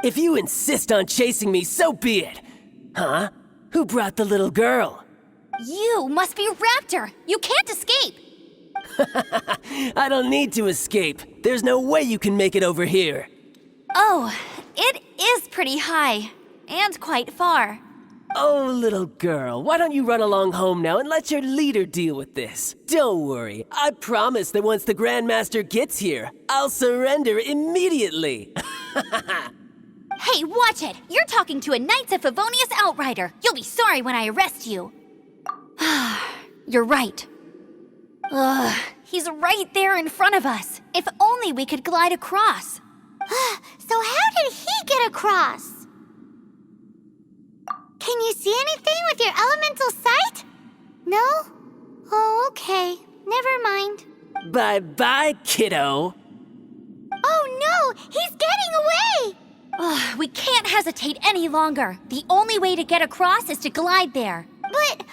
If you insist on chasing me, so be it. Huh? Who brought the little girl? You must be Raptor! You can't escape! I don't need to escape. There's no way you can make it over here. Oh, it is pretty high. And quite far. Oh, little girl, why don't you run along home now and let your leader deal with this? Don't worry, I promise that once the Grandmaster gets here, I'll surrender immediately. Hey, watch it! You're talking to a Knights of Favonius outrider. You'll be sorry when I arrest you. You're right. Ugh, he's right there in front of us. If only we could glide across. So how did he get across? Can you see anything with your elemental sight? No? Oh, okay. Never mind. Bye-bye, kiddo. Oh no! He's getting away! Ugh, we can't hesitate any longer. The only way to get across is to glide there. But...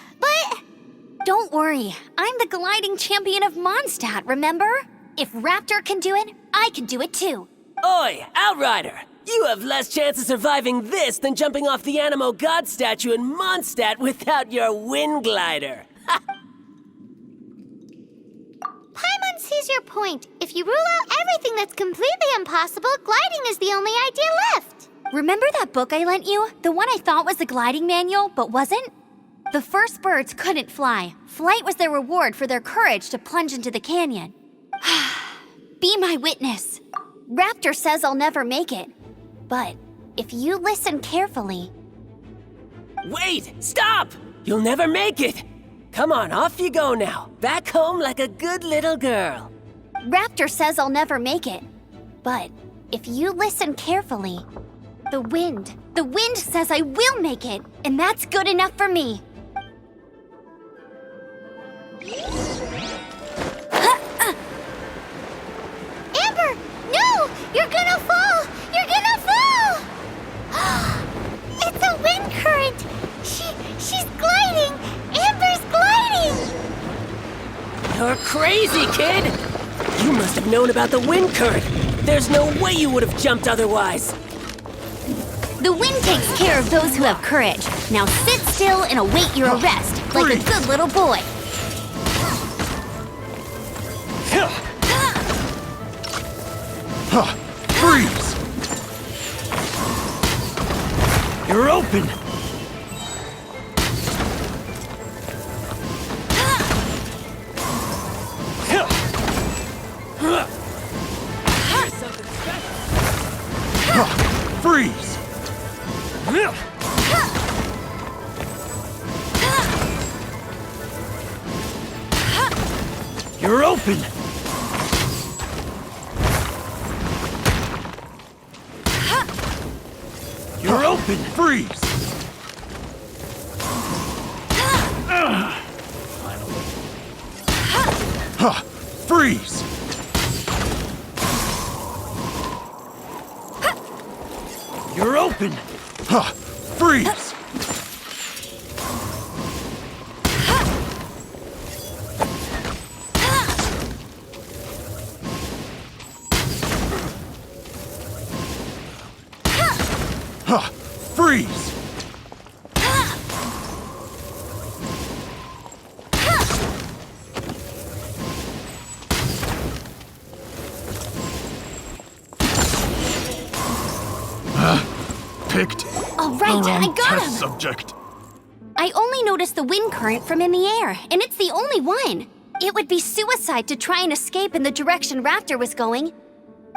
Don't worry. I'm the gliding champion of Mondstadt, remember? If Raptor can do it, I can do it too. Oi, Outrider! You have less chance of surviving this than jumping off the Animo God statue in Mondstadt without your wind glider. Paimon sees your point. If you rule out everything that's completely impossible, gliding is the only idea left. Remember that book I lent you? The one I thought was the gliding manual, but wasn't? The first birds couldn't fly. Flight was their reward for their courage to plunge into the canyon. Be my witness. Raptor says I'll never make it. But if you listen carefully... Wait! Stop! You'll never make it! Come on, off you go now. Back home like a good little girl. Raptor says I'll never make it. But if you listen carefully... The wind says I will make it, and that's good enough for me. Amber! No! You're gonna fall! You're gonna fall! It's a wind current! She's gliding! Amber's gliding! You're crazy, kid! You must have known about the wind current. There's no way you would have jumped otherwise. The wind takes care of those who have courage. Now sit still and await your arrest, like a good little boy. Freeze! You're open! Freeze! You're open! You're open! Freeze! Freeze! You're open! Freeze! Freeze! Picked. All right, I got him. Subject. I only noticed the wind current from in the air, and it's the only one. It would be suicide to try and escape in the direction Raptor was going.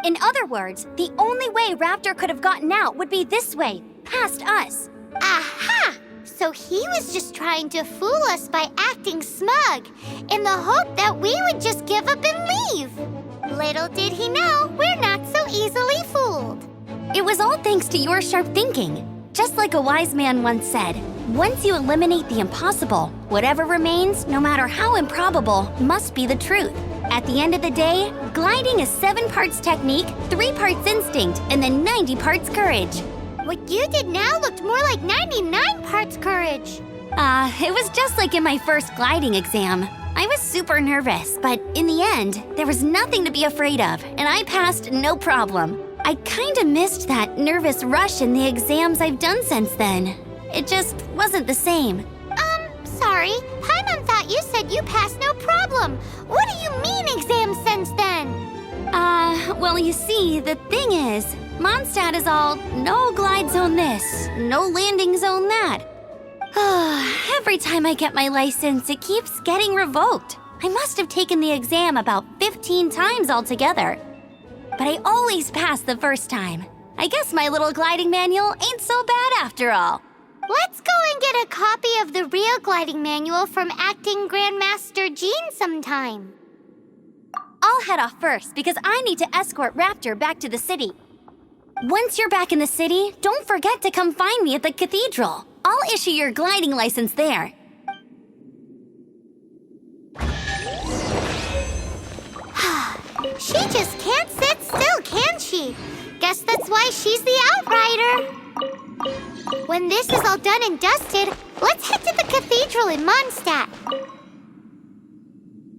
In other words, the only way Raptor could have gotten out would be this way, past us. Aha! So he was just trying to fool us by acting smug, in the hope that we would just give up and leave. Little did he know, we're not so easily fooled. It was all thanks to your sharp thinking. Just like a wise man once said, once you eliminate the impossible, whatever remains, no matter how improbable, must be the truth. At the end of the day, gliding is 7 parts technique, 3 parts instinct, and then 90 parts courage. What you did now looked more like 99 parts courage. It was just like in my first gliding exam. I was super nervous, but in the end, there was nothing to be afraid of, and I passed no problem. I kinda missed that nervous rush in the exams I've done since then. It just wasn't the same. Sorry. Paimon thought you said you passed no problem. What do you mean exams since then? Well, you see, the thing is, Mondstadt is all no glide zone this, no landing zone that. Every time I get my license, it keeps getting revoked. I must have taken the exam about 15 times altogether. But I always pass the first time. I guess my little gliding manual ain't so bad after all. Let's go and get a copy of the real gliding manual from Acting Grandmaster Jean sometime. I'll head off first because I need to escort Raptor back to the city. Once you're back in the city, don't forget to come find me at the cathedral. I'll issue your gliding license there. She just can't sit still, can she? Guess that's why she's the outrider. When this is all done and dusted, let's head to the cathedral in Mondstadt.